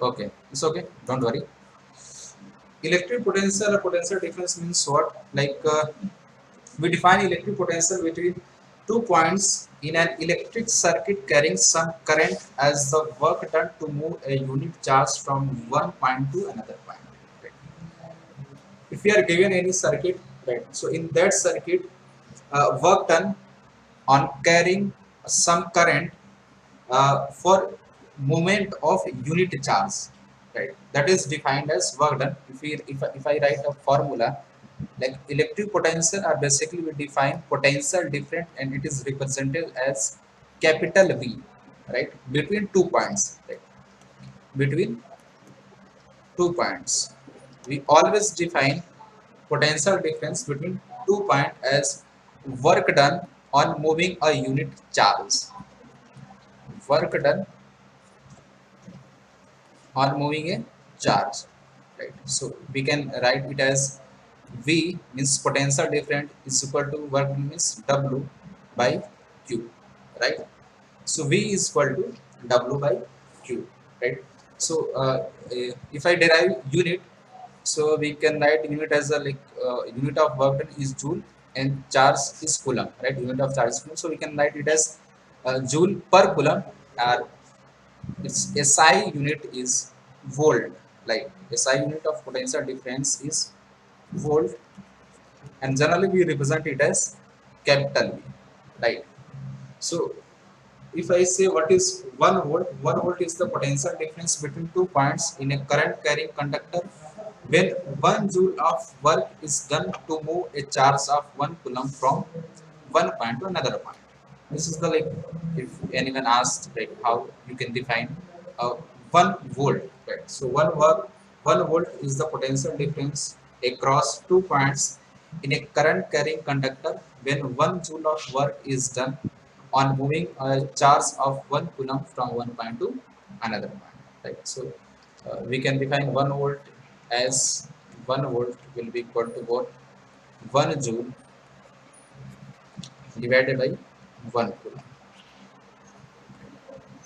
Okay, it's okay. Don't worry. Electric potential or potential difference means what? We define electric potential between 2 points in an electric circuit carrying some current as the work done to move a unit charge from one point to another point. Right? If we are given any circuit, right? So in that circuit, work done on carrying some current for movement of unit charge, right? That is defined as work done. If I write a formula like electric potential are basically we define potential different and it is represented as capital V, right? Between 2 points, right? Between 2 points, we always define potential difference between 2 points as work done on moving a unit charge. Work done on moving a charge, right? So we can write it as V means potential difference is equal to work means W by Q, right? So V is equal to W by Q, right? So if I derive unit, so we can write unit as a unit of work done is joule and charge is coulomb, right? Unit of charge is coulomb, so we can write it as joule per coulomb, or its SI unit is volt. Like SI unit of potential difference is volt, and generally we represent it as capital V, right? So if I say what is 1 volt, 1 volt is the potential difference between 2 points in a current carrying conductor when 1 joule of work is done to move a charge of 1 coulomb from one point to another point. This is the like if anyone asks like how you can define 1 volt, right? So one volt is the potential difference across 2 points in a current carrying conductor when 1 joule of work is done on moving a charge of 1 coulomb from one point to another point. Right. So we can define 1 volt as 1 volt will be equal to what? 1 joule divided by 1 coulomb.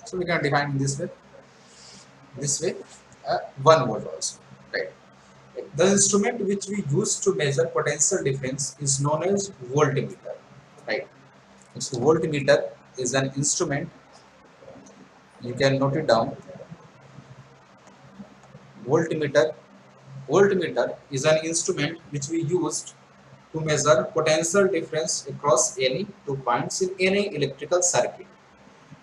So we can define this way 1 volt also. Right. The instrument which we use to measure potential difference is known as voltmeter. Right. So voltmeter is an instrument. You can note it down. Voltmeter Voltmeter is an instrument which we used to measure potential difference across any 2 points in any electrical circuit.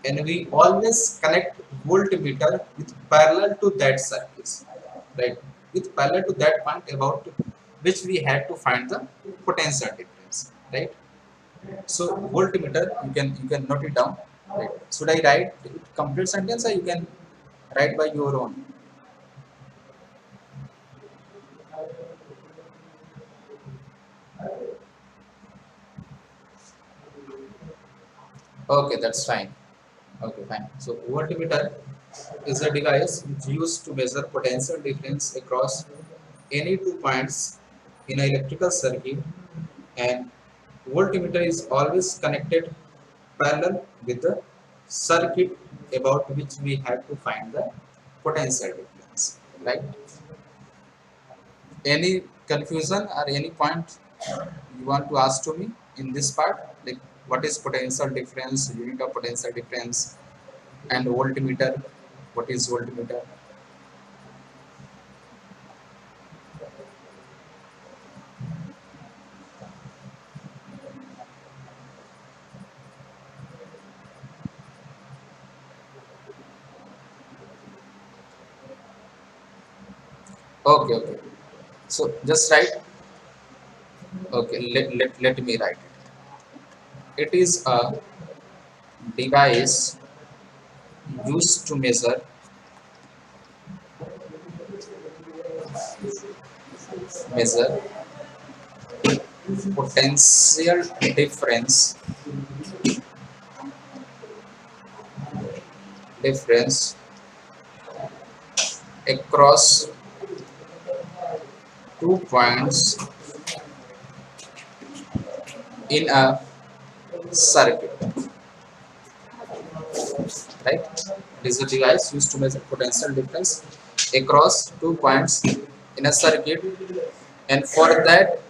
And we always connect voltmeter with parallel to that circuit, right? With parallel to that point about which we had to find the potential difference, right? So voltmeter, you can note it down, right? Should I write it complete sentence or you can write by your own? Okay, that's fine. Okay, fine. So voltmeter is a device which used to measure potential difference across any 2 points in an electrical circuit, and voltmeter is always connected parallel with the circuit about which we have to find the potential difference. Right? Any confusion or any point you want to ask to me in this part? Like what is potential difference, unit of potential difference, and voltmeter? What is voltmeter? Okay, okay. So just write. Okay, let me write it. It is a device used to measure potential difference across 2 points in a circuit. right? It is a device used to measure potential difference across 2 points in a circuit, and for that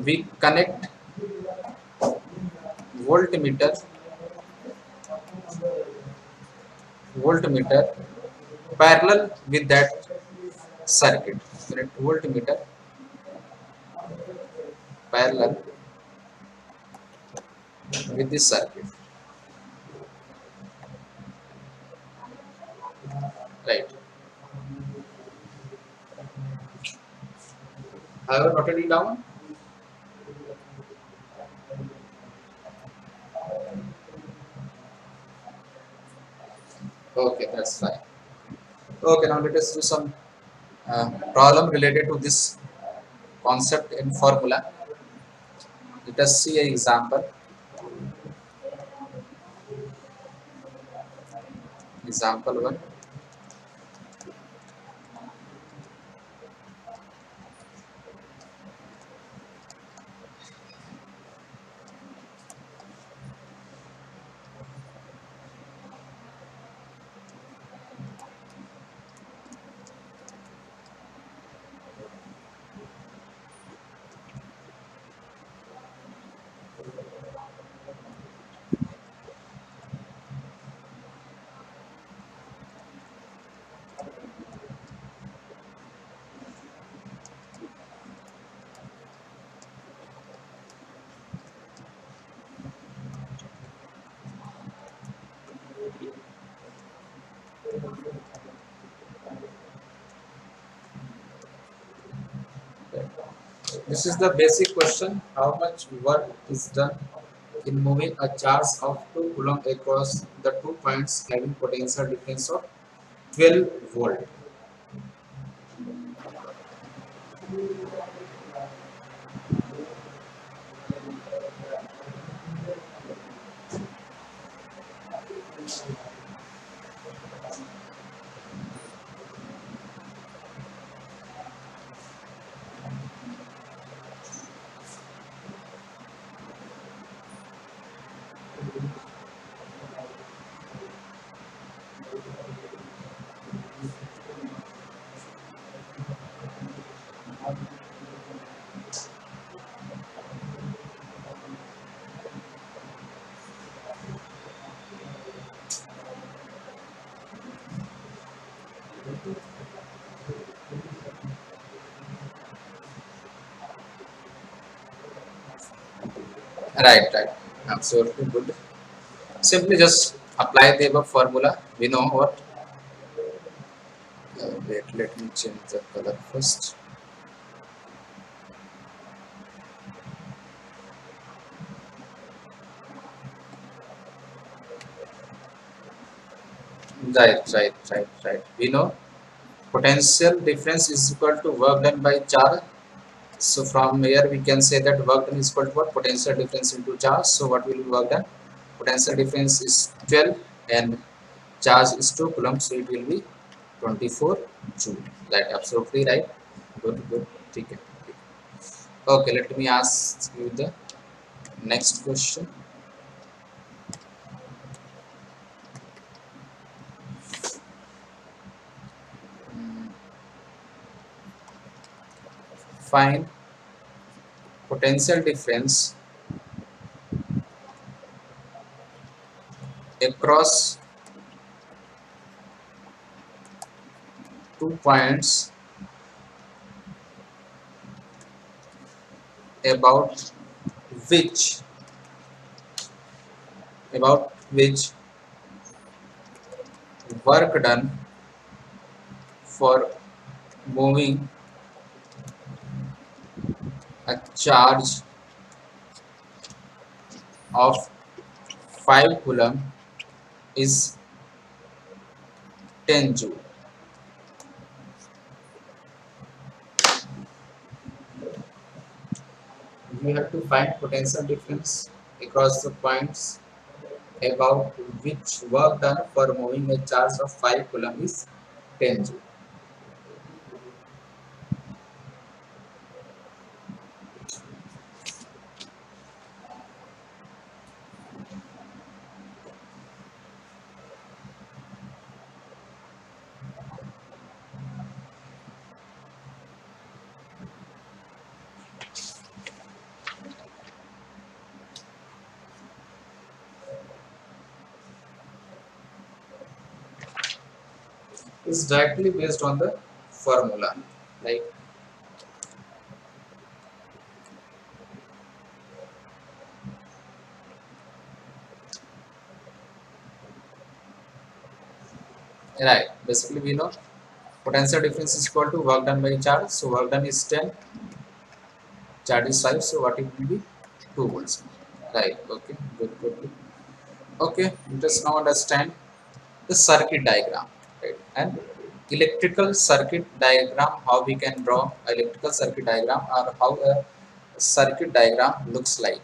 we connect voltmeter voltmeter parallel with that circuit. Connect voltmeter parallel with this circuit, right? Have you noted it down? Okay, that's fine. Okay, now let us do some problem related to this concept in formula. Let us see an example. Example one. This is the basic question. How much work is done in moving a charge of 2 coulomb across the 2 points having potential difference of 12 volt? Right, right. Absolutely good. Simply just apply the above formula. We know what. Wait, let me change the color first. Right. We know potential difference is equal to work done by charge. So from here we can say that work done is equal to what? Potential difference into charge. So what will be work done? Potential difference is 12 and charge is 2 coulomb. So it will be 24 joule. Right, absolutely right. Good. ठीक है. Okay, let me ask you the next question. Find potential difference across 2 points about which which work done for moving a charge of 5 coulomb is 10 joule. You have to find potential difference across the points about which work done for moving a charge of 5 coulomb is 10 joule. is directly based on the formula, like right. Basically, we know potential difference is equal to work done by charge. So work done is 10, charge is 5. So what it will be? 2 volts. Right. Okay. Good. Good. Good. Okay. Let us now understand the circuit diagram, right? And electrical circuit diagram. How we can draw electrical circuit diagram, or how a circuit diagram looks like.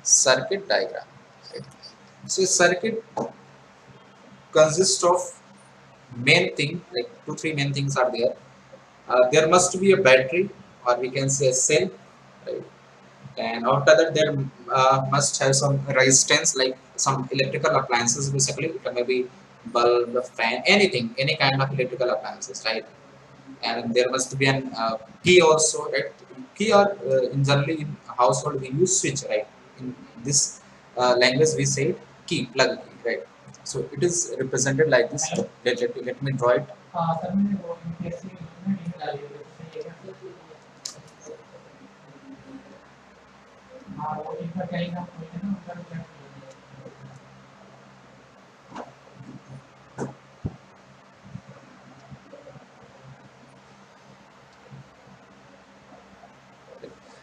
Circuit diagram. Right? So circuit consists of main thing, like two three main things are there. There must be a battery, or we can say a cell, right? And after that there must have some resistance, like some electrical appliances. Basically it may be bulb, fan, anything, any kind of electrical appliances, right? And there must be an key also, right? Key, or in generally in household we use switch, right? In this language we say key, plug key, right? So it is represented like this. Let me draw it.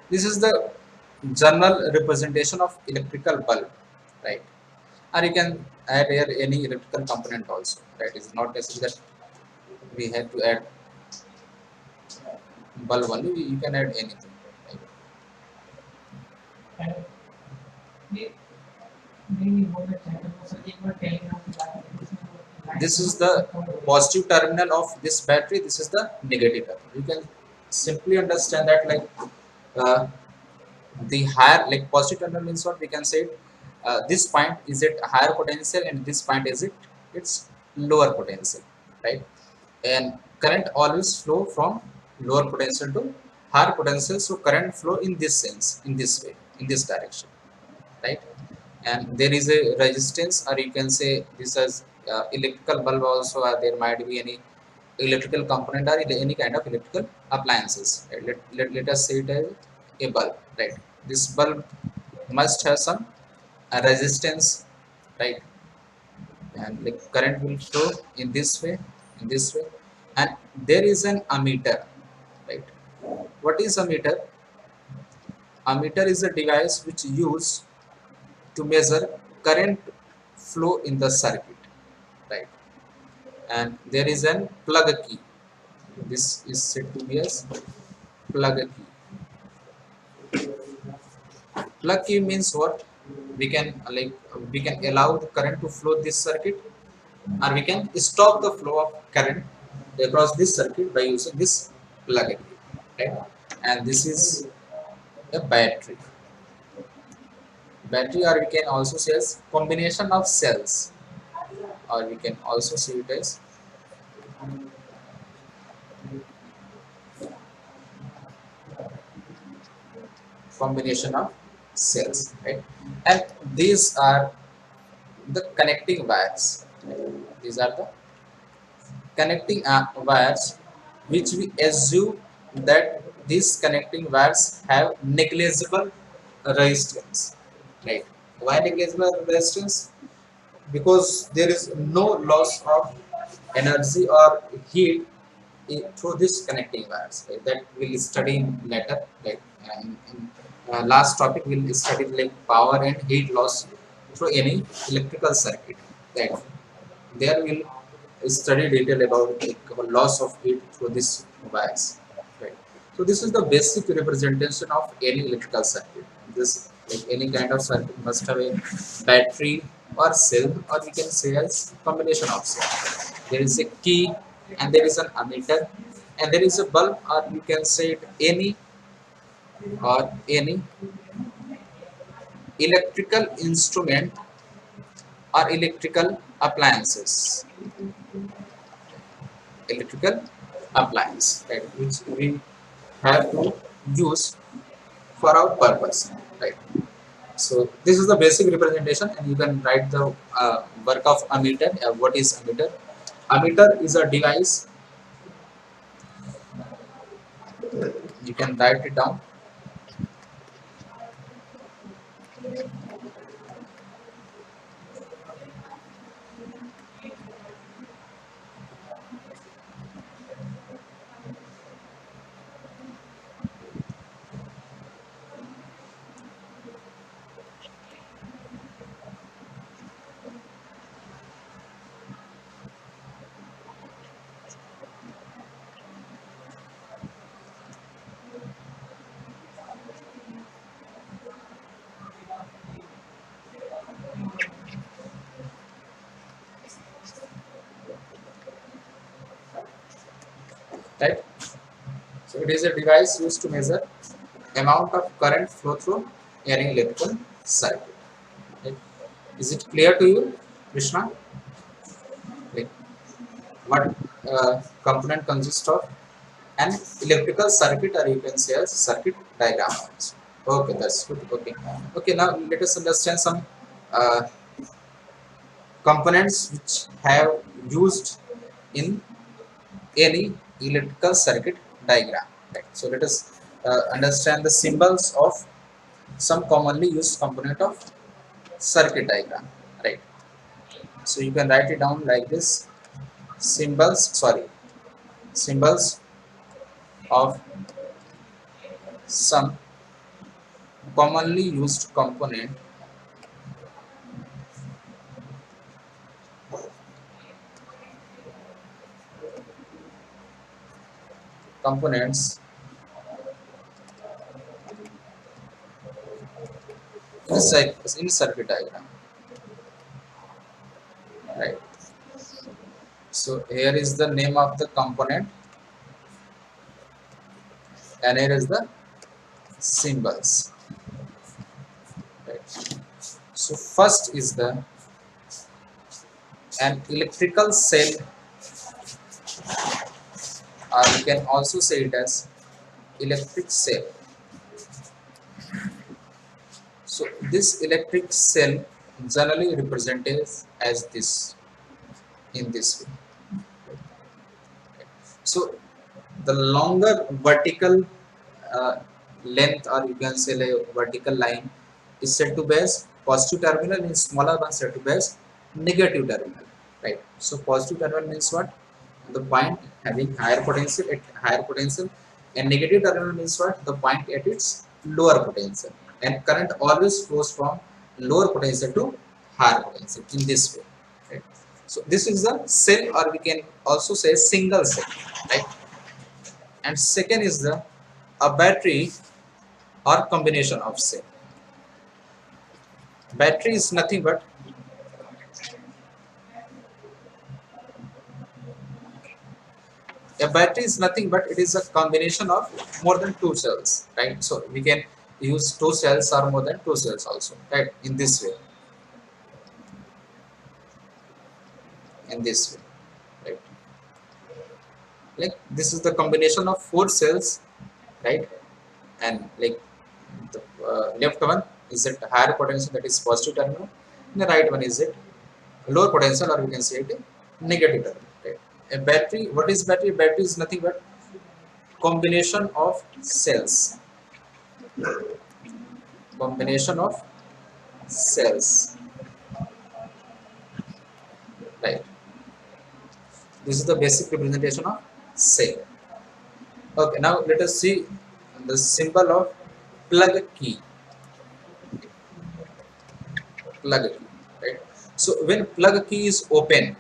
This is the general representation of electrical bulb, right? Or you can add here any electrical component also, right? It's not necessary that we have to add bulb only. You can add anything, right? This is the positive terminal of this battery. This is the negative terminal. You can simply understand that, like uh, the higher, like positive terminal means what we can say. This point is it higher potential, and this point is it its lower potential, right? And current always flow from lower potential to higher potential. So current flow in this sense, in this way, in this direction, right? And there is a resistance, or you can say this as electrical bulb also, or there might be any electrical component, or any kind of electrical appliances, right? Let us say it as a bulb, right? This bulb must have some resistance, right? And like current will flow in this way, in this way. And there is an ammeter, right? What is ammeter? Ammeter is a device which used to measure current flow in the circuit, right? And there is an plug key. This is said to be as plug key. Plug key means what? We can we can allow the current to flow this circuit, or we can stop the flow of current across this circuit by using this plug key, right? And this is a battery, or we can also say as combination of cells, or we can also see it as combination of cells, right? And these are the connecting wires. These are the connecting wires, which we assume that these connecting wires have negligible resistance, right? Why negligible resistance? Because there is no loss of energy or heat through this connecting wires, right? That we'll study in later, like in last topic we'll study like power and heat loss through any electrical circuit, right? There we'll study detail about like loss of heat through this wires, right? So this is the basic representation of any electrical circuit. This, like any kind of circuit must have a battery or cell, or we can say as combination of cell. There is a key, and there is an ammeter, and there is a bulb, or we can say it any electrical instrument or electrical appliance, right? Which we have to use for our purpose, right? So this is the basic representation, and you can write the work of ammeter. What is ammeter? Ammeter is a device. You can write it down. Right. So it is a device used to measure amount of current flow through any electrical circuit. Right. Is it clear to you, Krishna? Like what component consists of an electrical circuit, or you can say a circuit diagram also. Okay, that's good. Okay. Okay, now let us understand some uh, components which have used in any electrical circuit diagram. Right. So let us understand the symbols of some commonly used component of circuit diagram. Right. So you can write it down like this. Symbols of some commonly used components in circuit diagram. Right. So here is the name of the component, and here is the symbols. Right. So first is the an electrical cell, or we can also say it as electric cell. So this electric cell generally represented as this, in this way. So the longer vertical uh, length, or you can say like vertical line, is said to be as positive terminal, and smaller one said to be as negative terminal. Right. So positive terminal means what? The point having higher potential, and negative terminal means what? The point at its lower potential. And current always flows from lower potential to higher potential in this way. Right. So this is the cell, or we can also say single cell. Right. And second is the a battery or combination of cell. Battery is nothing but a battery is nothing but it is a combination of more than two cells, right? So we can use two cells or more than two cells also, right? In this way, in this way, right? Like this is the combination of four cells, right? And like the left one is at higher potential, that is positive terminal, and the right one is at lower potential, or we can say it negative terminal. Right? A battery, what is battery? Battery is nothing but combination of cells, combination of cells, right? This is the basic representation of cell. Okay, now let us see the symbol of plug key. Plug key, right? So when plug key is open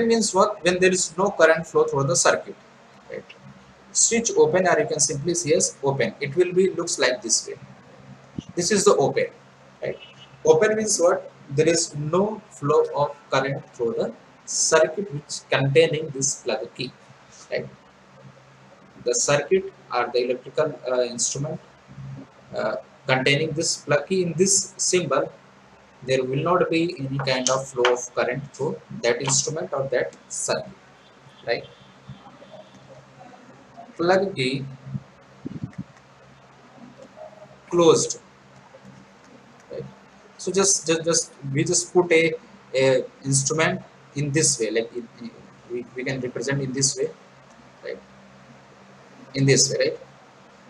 means what? When there is no current flow through the circuit, right? Switch open, or you can simply say as open. It will be looks like this way. This is the open, right? Open means what? There is no flow of current through the circuit which containing this plug key, right? The circuit or the electrical instrument uh, containing this plug key, in this symbol there will not be any kind of flow of current through that instrument or that circuit, right? Plug key closed, So just we just put a instrument in this way, like we can represent in this way, right? In this way, right?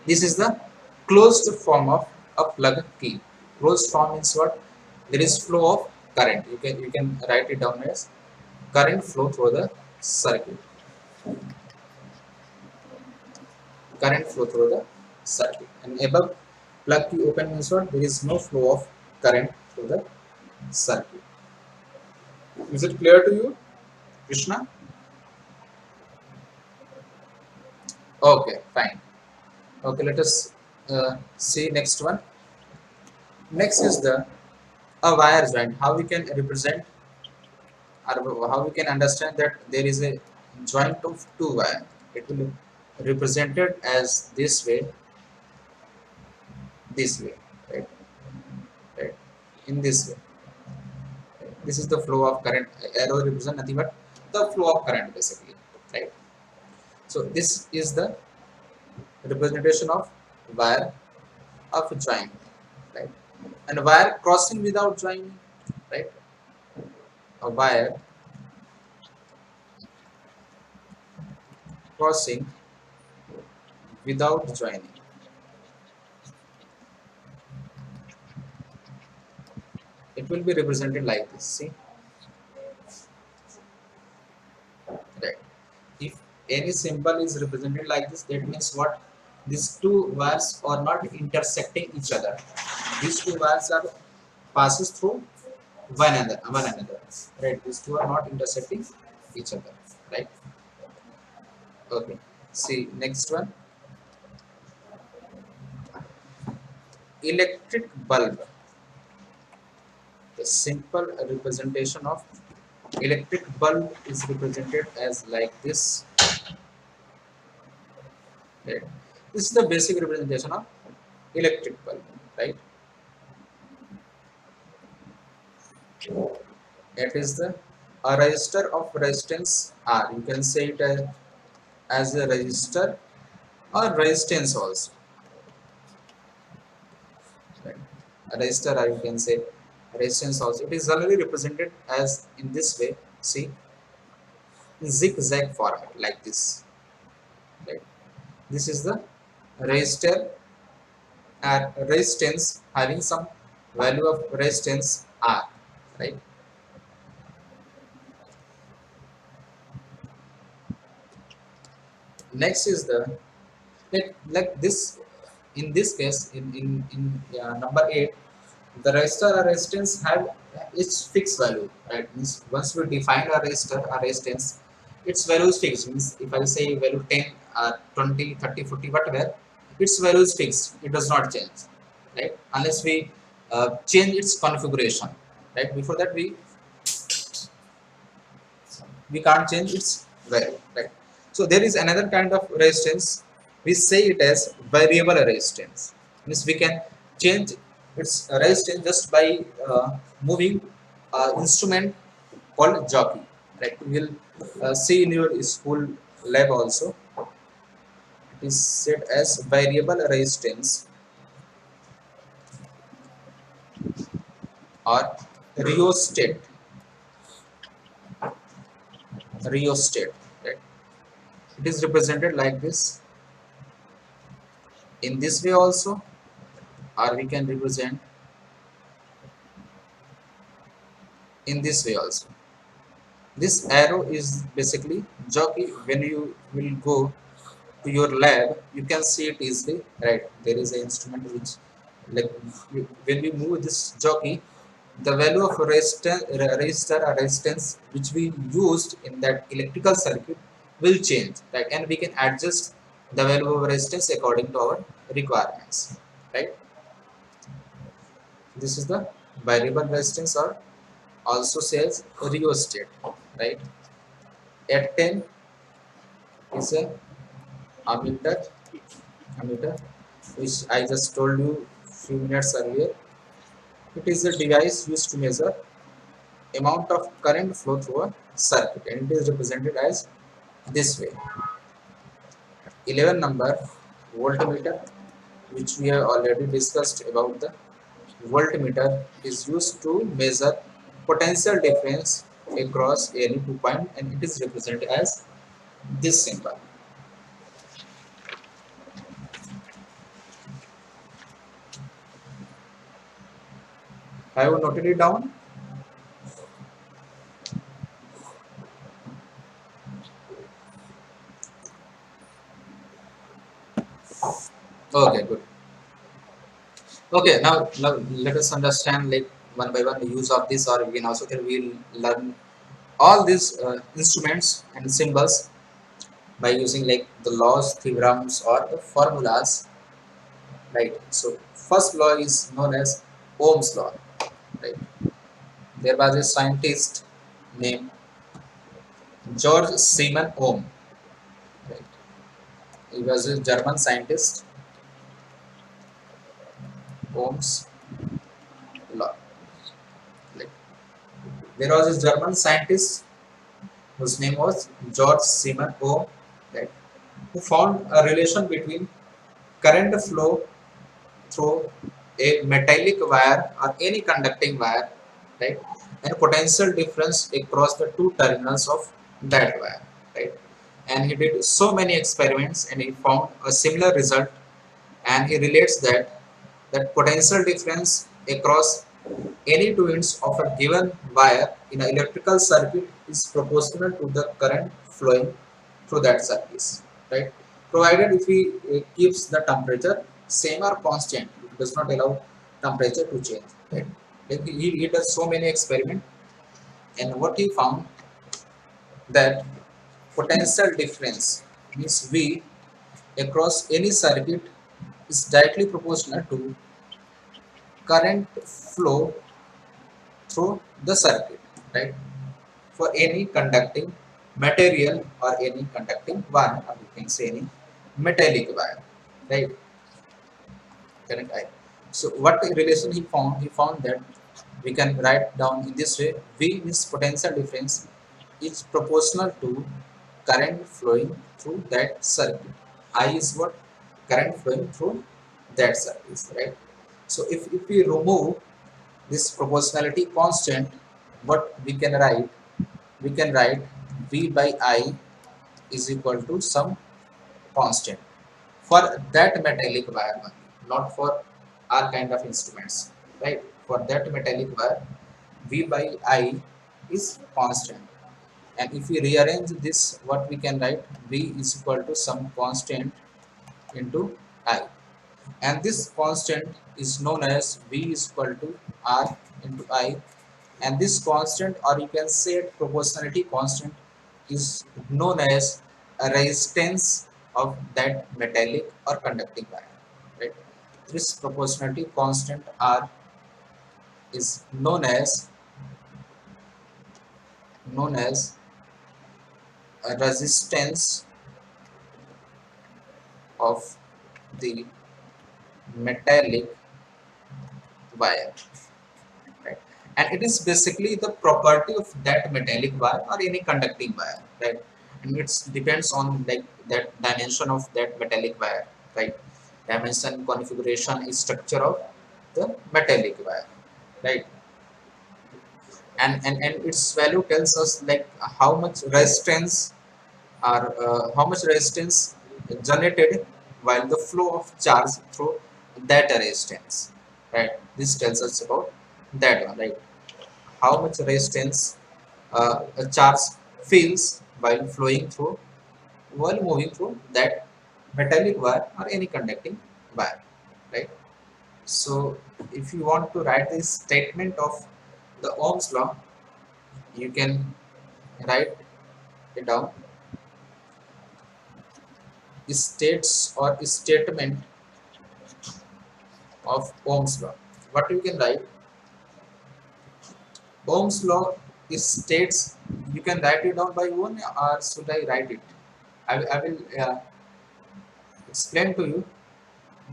This is the closed form of a plug key. Closed form means what? There is flow of current. You can write it down as current flow through the circuit. Current flow through the circuit. And above plug key open means what? There is no flow of current through the circuit. Is it clear to you, Krishna? Okay, fine. Okay, let us see next one. Next is the a wire joint. How we can represent, or how we can understand that there is a joint of two wire. It will be represented as this way, right? Right. In this way. Right? This is the flow of current. Arrow represent nothing but the flow of current basically, right? So this is the representation of wire of joint, right? And wire crossing without joining, right? A wire crossing without joining. It will be represented like this. See, right? If any symbol is represented like this, that means what? These two wires are not intersecting each other. These two wires are passes through one another. Right? These two are not intersecting each other. Right? Okay. See next one. Electric bulb. The simple representation of electric bulb is represented as like this. Right? This is the basic representation of electric bulb, right? It is the a resistor of resistance R. You can say it as a resistor or resistance also. Right? A resistor, or you can say resistance also. It is generally represented as in this way. See, zigzag format like this. Right? This is the resistor at resistance having some value of resistance R, right? Next is the like this. In this case, in number 8, the resistor or resistance have its fixed value, right? Means once we define a resistor or resistance, its value is fixed. Means if I say value 10 or 20, 30, 40, whatever, its value is fixed. It does not change, right? Unless we change its configuration, right? Before that we can't change its value, right? So there is another kind of resistance. We say it as variable resistance. Means we can change its resistance just by moving instrument called jockey, right? We will see in your school lab also. It is said as variable resistance or rheostat. Rheostat, right? It is represented like this. In this way also, or we can represent in this way also. This arrow is basically jockey. When you will go to your lab, you can see it easily, right? There is an instrument which, like, when we move this jockey, the value of resistor or resistance which we used in that electrical circuit will change, right? And we can adjust the value of resistance according to our requirements, right? This is the variable resistance, or also says rheostat, right? At 10 is a ammeter, which I just told you few minutes earlier. It is a device used to measure amount of current flow through a circuit, and it is represented as this way. 11 number voltmeter, which we have already discussed about the voltmeter is used to measure potential difference across any 2 point, and it is represented as this symbol. Have you noted it down? Okay, good. Okay, now let us understand like one by one the use of this, or we can also we'll learn all these instruments and symbols by using like the laws, theorems, or the formulas, right? So first law is known as Ohm's law, right? There was a scientist named George Simon Ohm, right? He was a German scientist. Ohm's law. Like, there was a German scientist whose name was George Simon Ohm, right? Who found a relation between current flow through a metallic wire or any conducting wire, right, and potential difference across the two terminals of that wire, right. And he did so many experiments and he found a similar result, and he relates that potential difference across any two ends of a given wire in an electrical circuit is proportional to the current flowing through that surface, right? Provided if he keeps the temperature same or constant, it does not allow temperature to change, right? Like he does so many experiments, and what he found that potential difference means V across any circuit is directly proportional to current flow through the circuit, right? For any conducting material or any conducting wire, or you can say any metallic wire, right? Correct. So what relation he found? He found that we can write down in this way: V means potential difference is proportional to current flowing through that circuit. I is what? Current flowing through that circuit, right? So if we remove this proportionality constant, what we can write? We can write V by I is equal to some constant for that metallic wire only, not for our kind of instruments, right? For that metallic wire, V by I is constant. And if we rearrange this, what we can write? V is equal to some constant into I. And this constant is known as V is equal to R into I, and this constant, or you can say proportionality constant, is known as a resistance of that metallic or conducting wire, right? This proportionality constant R is known as a resistance of the metallic wire, right? And it is basically the property of that metallic wire or any conducting wire, right? And it depends on like that dimension of that metallic wire, right? Dimension, configuration, structure of the metallic wire, right? And its value tells us like how much resistance or how much resistance generated while the flow of charge through that resistance, right? This tells us about that one, right? How much resistance a charge feels while moving through that metallic wire or any conducting wire, right? So if you want to write this statement of the Ohm's law, you can write it down: states or statement of Ohm's law. What you can write? Ohm's law is states. You can write it down by one, or should I write it? I will explain to you.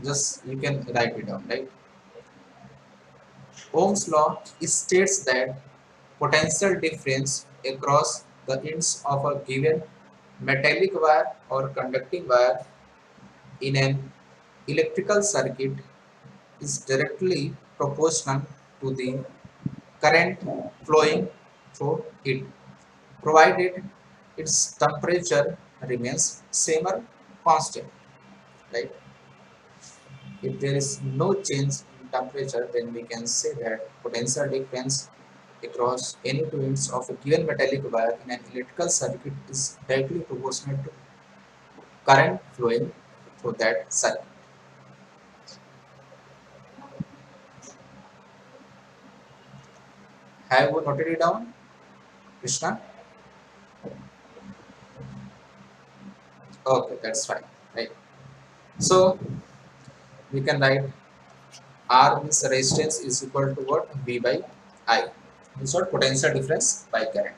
Just you can write it down, right? Ohm's law states that potential difference across the ends of a given metallic wire or conducting wire in an electrical circuit is directly proportional to the current flowing through it, provided its temperature remains same or constant, right? If there is no change in temperature, then we can say that potential difference across any two ends of a given metallic wire in an electrical circuit is directly proportional to current flowing through that circuit. Have you noted it down, Krishna? Okay, that's fine. Right. So we can write R means resistance is equal to what? V by I. It's what potential difference by current.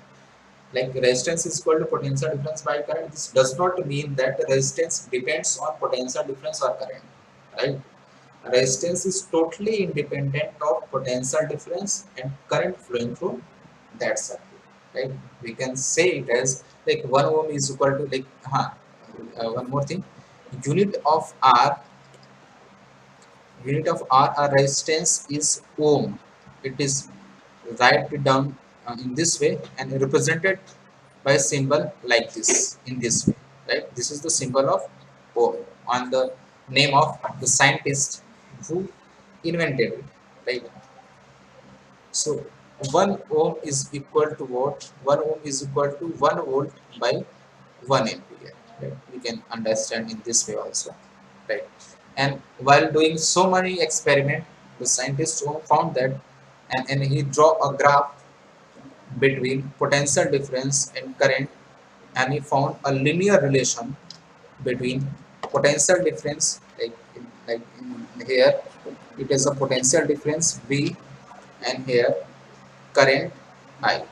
Like resistance is equal to potential difference by current. This does not mean that resistance depends on potential difference or current, right? Resistance is totally independent of potential difference and current flowing through that circuit, right? We can say it as like 1 ohm is equal to like one more thing, unit of R, or resistance is ohm. It is write it down in this way and represented by a symbol like this, in this way, right? This is the symbol of ohm on the name of the scientist who invented it, right? So 1 ohm is equal to what? 1 ohm is equal to 1 volt by 1 ampere, right? We can understand in this way also, right? And while doing so many experiments, the scientist found that, and he draw a graph between potential difference and current, and he found a linear relation between potential difference, like in here it is a potential difference V, and here current I,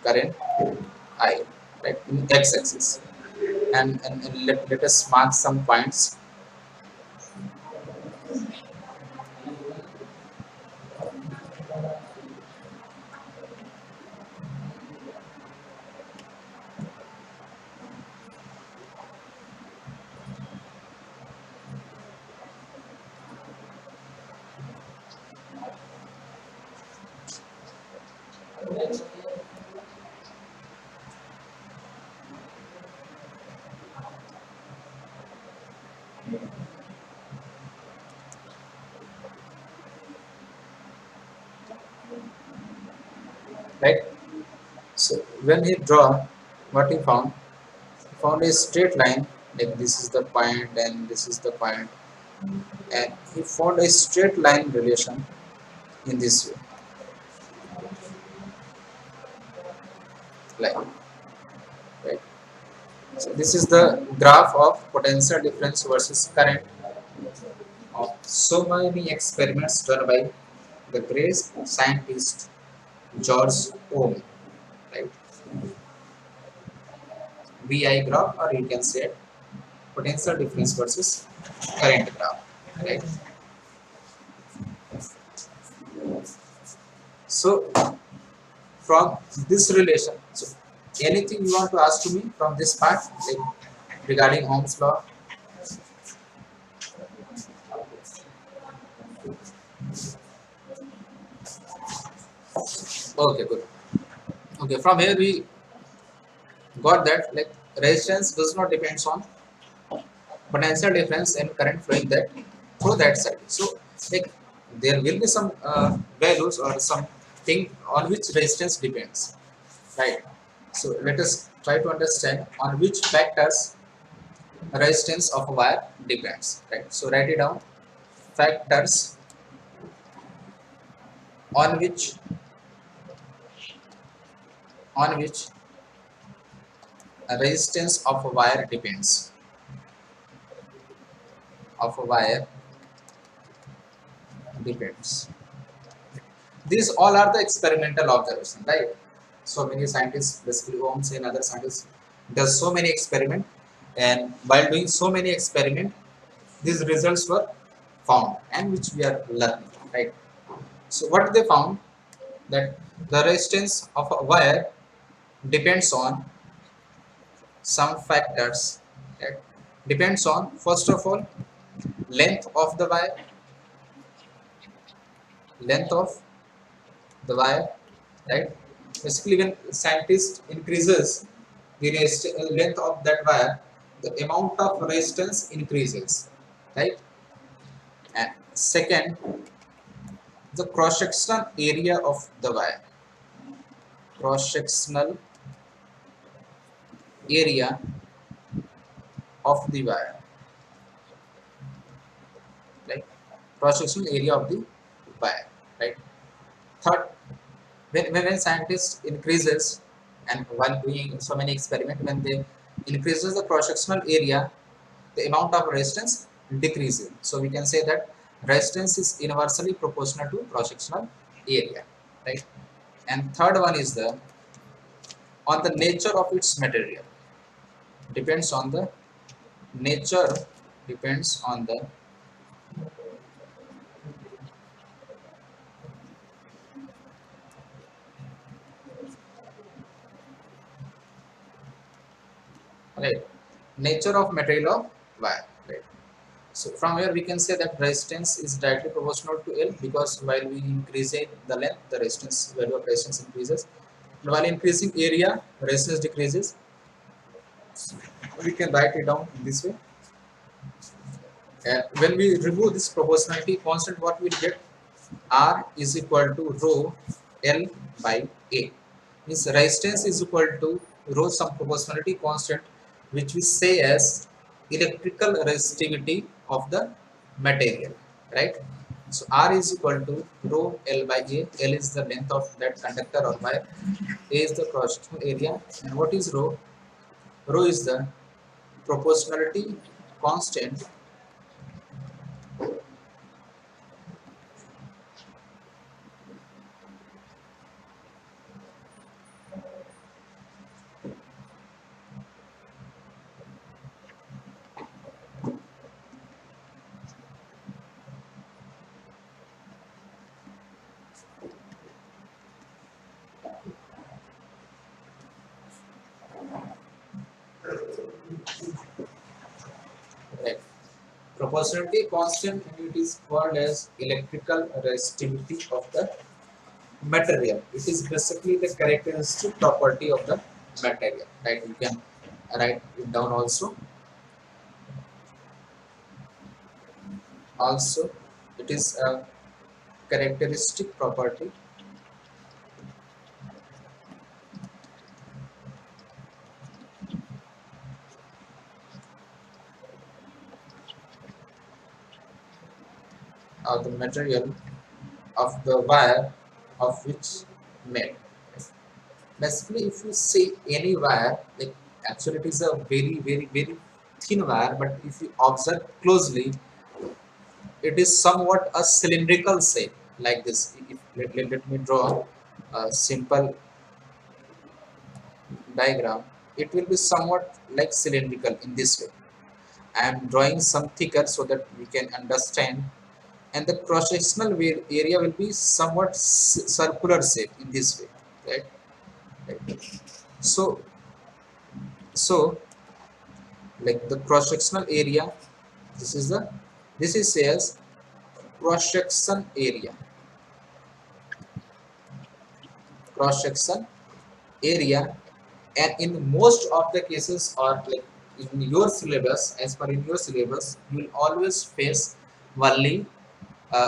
current I, right, in x-axis. And let us mark some points, right? So when he draw, what he found a straight line, like this is the point and this is the point, and he found a straight line relation in this way, like, right? So this is the graph of potential difference versus current of so many experiments done by the great scientist George Ohm, right? VI graph, or you can say potential difference versus current graph, right? So from this relation, so anything you want to ask to me from this part, like regarding Ohm's law? Okay, good. Okay, from here we got that like resistance does not depends on potential difference and current flowing that through that side. So like there will be some values or some thing on which resistance depends, right? So let us try to understand on which factors resistance of a wire depends, right? So write it down. Factors on which resistance of a wire depends. Of a wire depends. These all are the experimental observations, right? So many scientists, basically Ohms and other scientists, does so many experiment, and while doing so many experiment, these results were found, and which we are learning, right? So what they found, that the resistance of a wire depends on some factors, right? Depends on, first of all, length of the wire, length of the wire, right? Basically, when scientist increases the length of that wire, the amount of resistance increases, right? And second, the cross-sectional area of the wire, cross-sectional area of the wire, right? Cross-sectional area of the wire, right? Third, when scientists increases and while doing so many experiments, when they increases the cross-sectional area, the amount of resistance decreases. So we can say that resistance is inversely proportional to cross-sectional area, right? And third one is the on the nature of its material, depends on the nature, depends on the right nature of material of wire, right? So from here we can say that resistance is directly proportional to L, because while we increase the length, the resistance value of resistance increases. While increasing area, resistance decreases. We can write it down in this way. When we remove this proportionality constant, what we'll get? R is equal to rho L by A. Means resistance is equal to rho some proportionality constant, which we say as electrical resistivity of the material, right? So R is equal to rho L by A. L is the length of that conductor or wire. A is the cross-sectional area. And what is rho? Rho is the proportionality constant, right? Proportionality constant, and it is called as electrical resistivity of the material. It is basically the characteristic property of the material, right? You can write it down also. Also, it is a characteristic property of the material of the wire of which made. Basically, if you see any wire, like actually it is a very thin wire, but if you observe closely, it is somewhat a cylindrical shape like this. If, let me draw a simple diagram. It will be somewhat like cylindrical in this way. I am drawing some thicker so that we can understand, and the cross-sectional area will be somewhat circular shape in this way, right? Right. So, so like the cross-sectional area, this is the this is as cross-section area, cross-section area, and in most of the cases, or like in your syllabus, as per in your syllabus, you will always face only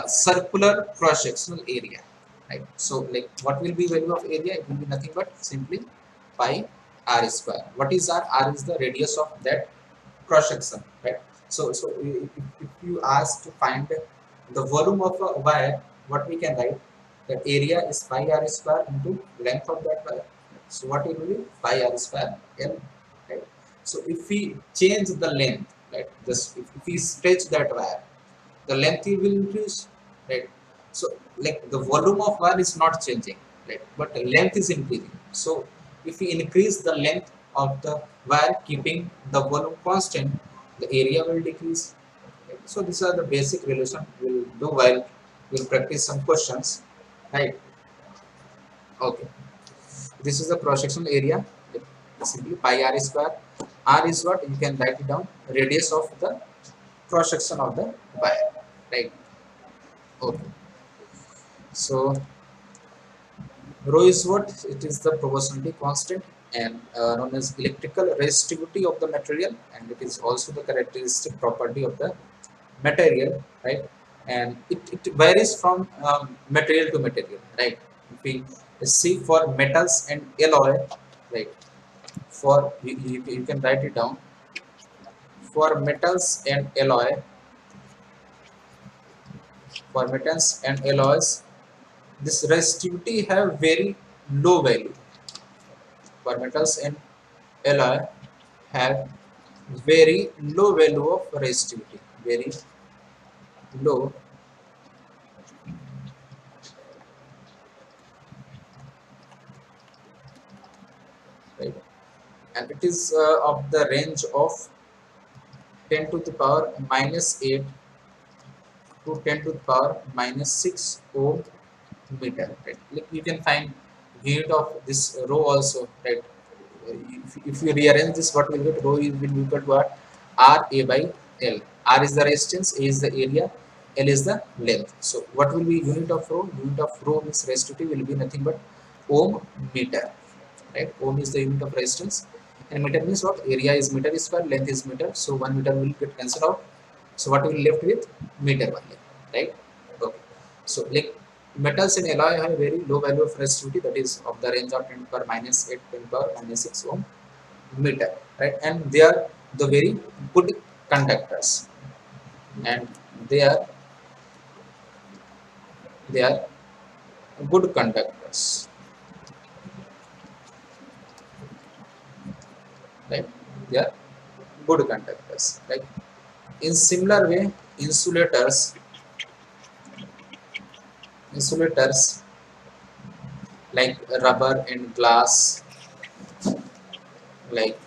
circular cross-sectional area, right? So like what will be value of area? It will be nothing but simply pi r square. What is r? R is the radius of that cross section, right? So if you ask to find the volume of a wire, what we can write? That area is pi r square into length of that wire. So what it will be? Pi r square L, right? So if we change the length, right? Just if we stretch that wire, the length will increase, right? So like the volume of wire is not changing, right? But the length is increasing. So if we increase the length of the wire keeping the volume constant, the area will decrease, right? So these are the basic relation we'll do while we'll practice some questions, right? Okay, this is the cross sectional area, simply pi r square. R is what? You can write it down, radius of the cross section of the wire, right? Okay. So rho is what? It is the proportionality constant and known as electrical resistivity of the material, and it is also the characteristic property of the material, right? And it varies from material to material, right? If we see for metals and alloy, right? For you can write it down. For metals and alloy, for metals and alloys, this resistivity have very low value. For metals and alloy have very low value of resistivity, very low, right? And it is of the range of 10 to the power minus 8 to 10 to the power minus 6 ohm meter, right? Like you can find unit of this rho also, right? If you rearrange this, what will get? Rho is will be equal to what? R A by L. R is the resistance, A is the area, L is the length. So what will be unit of rho? Unit of rho means resistivity will be nothing but ohm meter, right? Ohm is the unit of resistance, and meter means what? Area is meter square, length is meter, so one meter will get cancelled out. So what will left with? Meter only, right? Okay. So like metals in alloy have very low value of resistivity, that is of the range of 10 to power minus 8 to 10 power minus 6 ohm meter, right? And they are the very good conductors, and they are they are good conductors, right? They are good conductors, right? In similar way, insulators, insulators like rubber and glass, like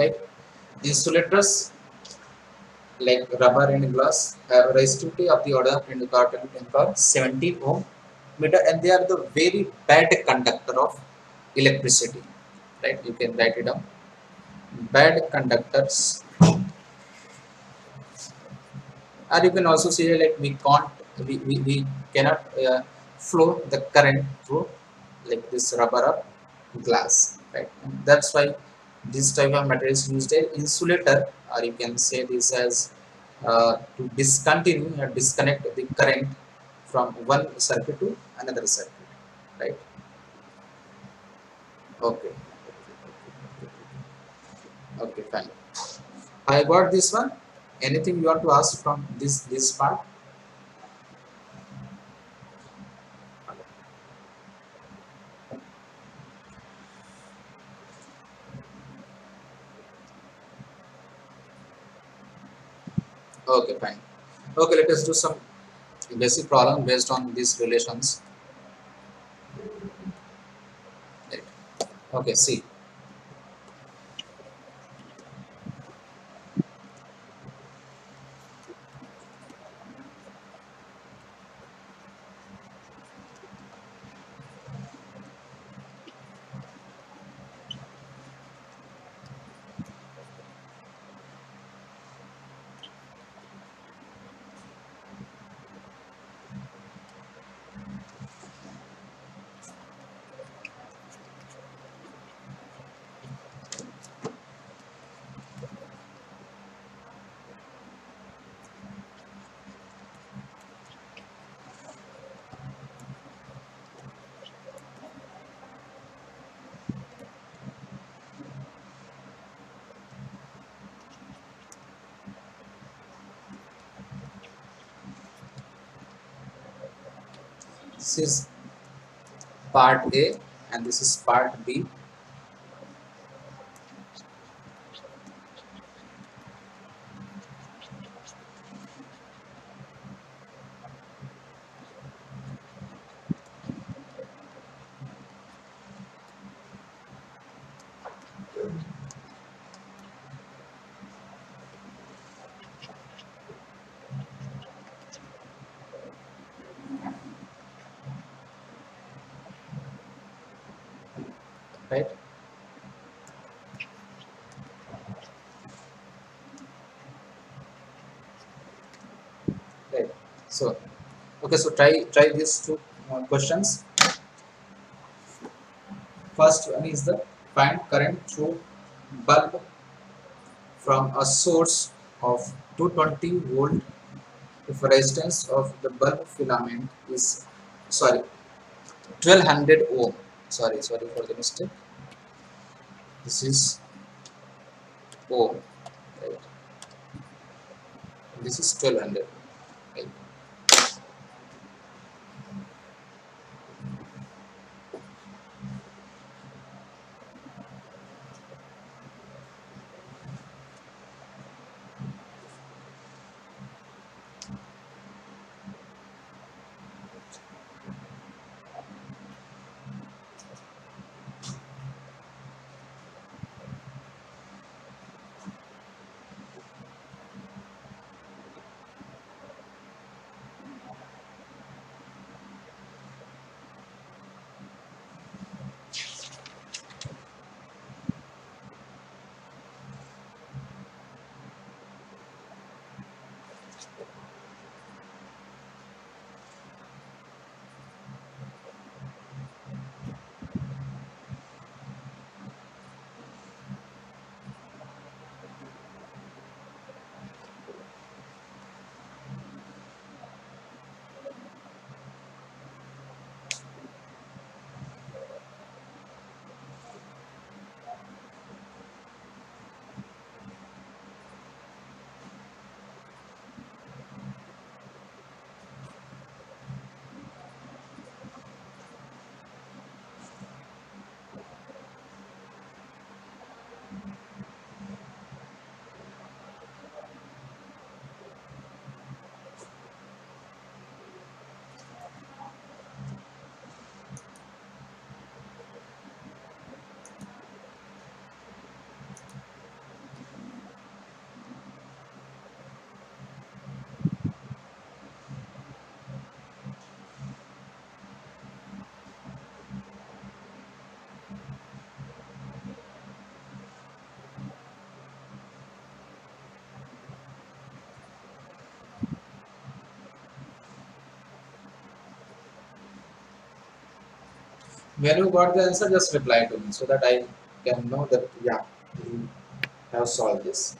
like insulators like rubber and glass have a resistivity of the order of 10 to the power 10 to the power 70 ohm meter, and they are the very bad conductor of electricity, right? You can write it down. Bad conductors, or you can also say like we cannot flow the current through like this rubber or glass, right? And that's why this type of material is used as insulator, or you can say this as to discontinue or disconnect the current from one circuit to another circuit, right? Okay, okay, fine. I got this one. Anything you want to ask from this part? Okay, fine. Okay, let us do some basic problem based on these relations. Right. Okay, see. This is part A and this is part B. right? Right. So, okay, so try these two questions. First one is the find current through bulb from a source of 220 volt if resistance of the bulb filament is, sorry, 1200 ohm. Sorry for the mistake. This is ohm, right? This is 1200, right? When you got the answer, just reply to me so that I can know that yeah, you have solved this.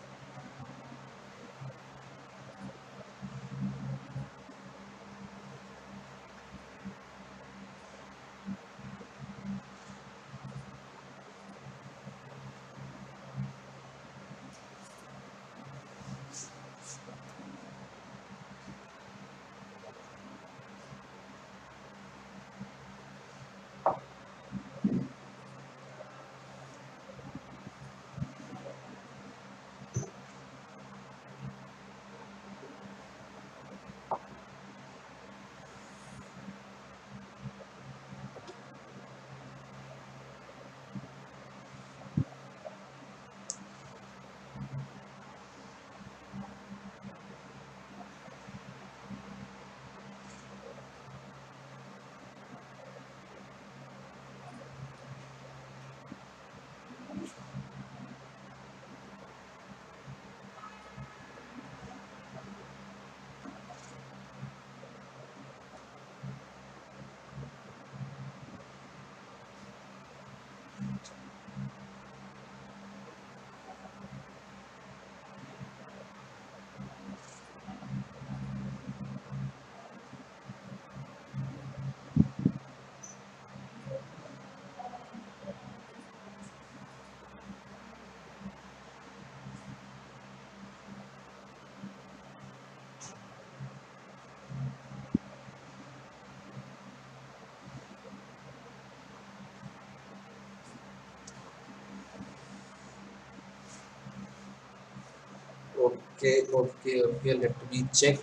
Okay. Let me check.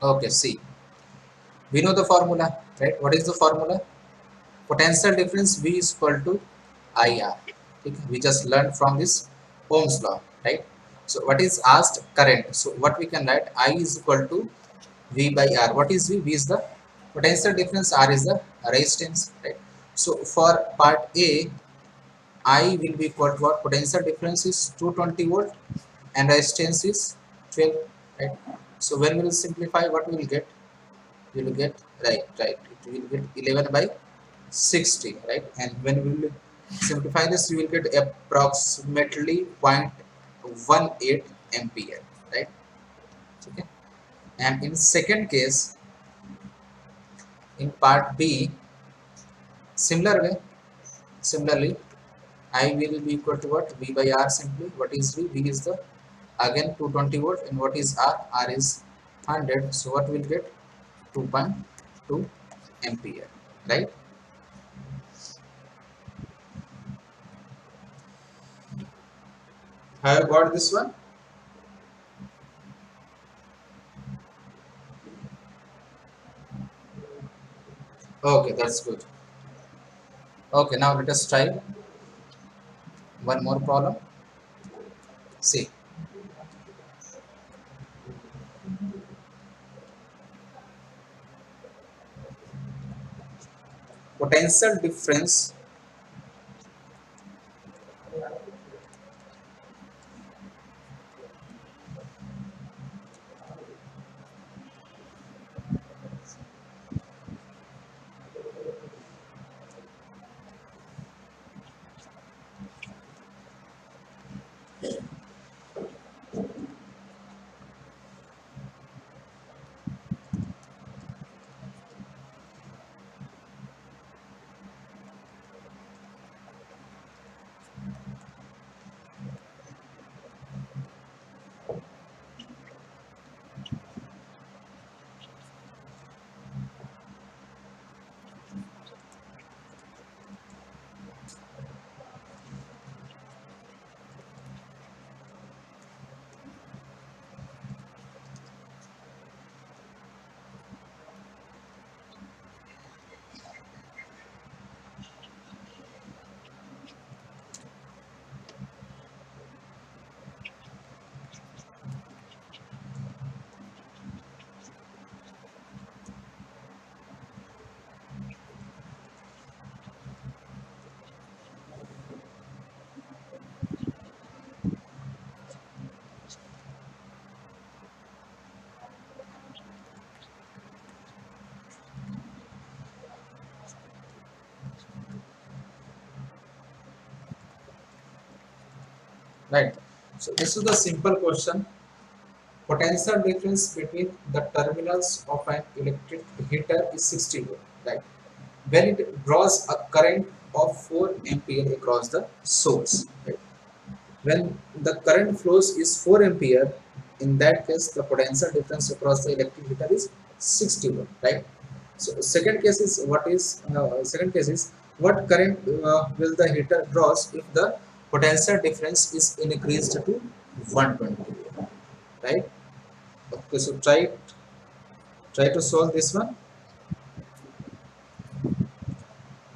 Okay, see, we know the formula, right? What is the formula? Potential difference V is equal to IR. Okay? We just learned from this Ohm's law, right? So what is asked? Current. So what we can write? I is equal to V by R. What is V? V is the potential difference. R is the resistance, right? So for part A, I will be equal to what? Potential difference is 220 volt and resistance is 12, right? So when we will simplify, what we will get? We will get, right. It will get 11 by 60, right? And when we will simplify this, you will get approximately 0.18 ampere, right? Okay. And in second case, in part B, similar way, similarly, I will be equal to what? V by R simply. What is V? V is the again 220 volt, and what is R? R is 100. So what will get? 2.2 ampere, right? Have you got this one? Okay, that's good. Okay, now let us try one more problem. See, potential difference. Right. So this is the simple question. Potential difference between the terminals of an electric heater is 60 volt. Right. When it draws a current of 4 ampere across the source. Right. When the current flows is 4 ampere, in that case the potential difference across the electric heater is 60 volt, right? So second case is what current will the heater draws if the potential difference is increased to 120 volt, right? Okay, so try to solve this one.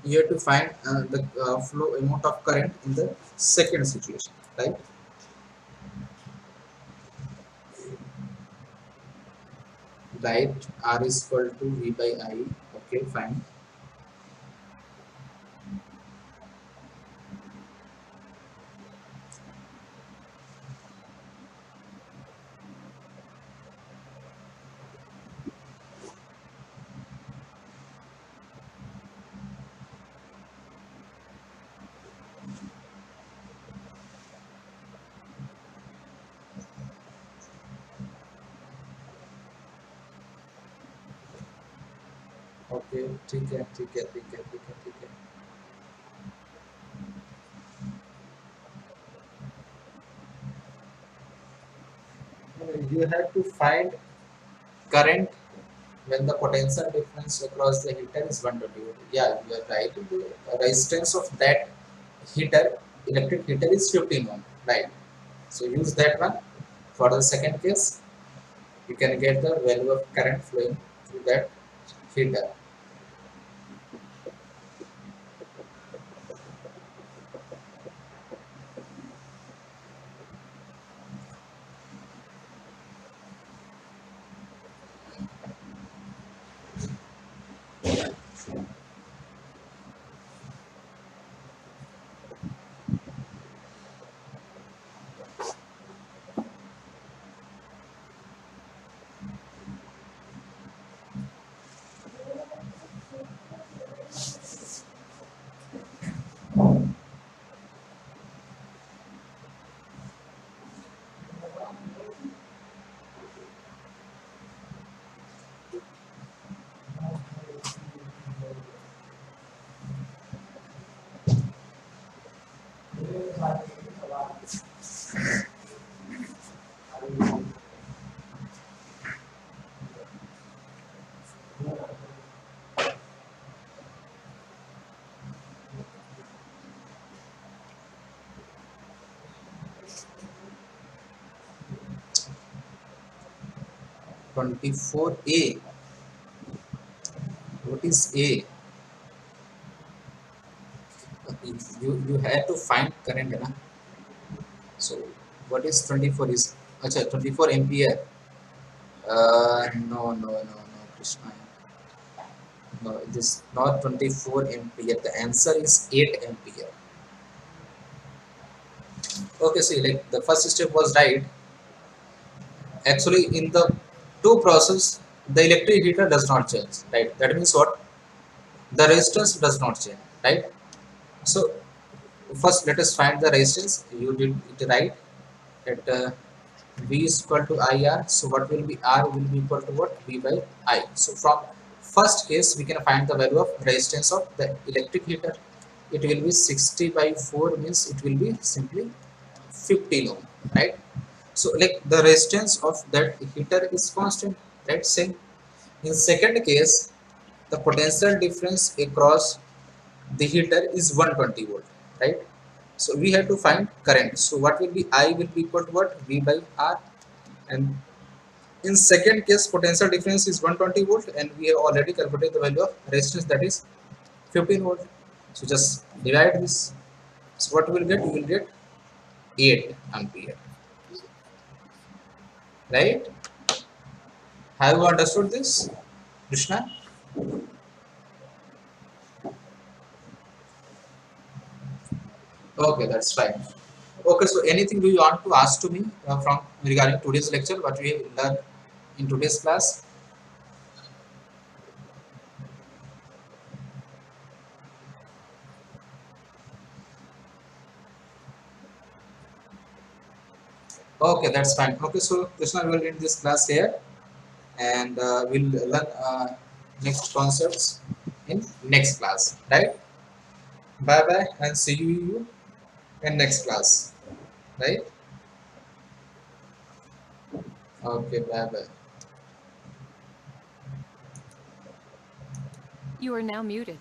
You have to find the flow amount of current in the second situation, right? Right, R is equal to V by I. Okay, fine. Okay ठीक है ठीक है ठीक है ठीक है ठीक है You have to find current when the potential difference across the heater is 120 volt. Yeah, you are right. The resistance of that heater, electric heater, is 15 ohm, right? So use that one. For the second case, you can get the value of current flowing through that heater. 24A. What is A? You have to find current है ना. So what is 24 is, अच्छा 24 ampere. No, Krishna. No, this not 24 ampere. The answer is 8 ampere. Okay, see, like the first step was right. Actually, in the two process, the electric heater does not change, right? That means what? The resistance does not change, right? So first, let us find the resistance. You did it right. At V is equal to IR. So what will be R will be equal to what? V by I. So from first case, we can find the value of resistance of the electric heater. It will be 60 by 4 means it will be simply 15 ohm, right? So like the resistance of that heater is constant, right? Same. In second case, the potential difference across the heater is 120 volt, right? So we have to find current. So what will be I will be equal to what? V by R. And in second case, potential difference is 120 volt, and we have already calculated the value of resistance, that is 15 volt. So just divide this. So what we will get? We will get 8 ampere, right? Have you understood this, Krishna? Okay, that's fine. Okay, so anything do you want to ask to me from regarding today's lecture, what we learned in today's class? Okay, that's fine. Okay, so Krishna will end this class here, and we'll learn next concepts in next class, right? Bye bye, and see you in next class, right? Okay, bye bye. You are now muted.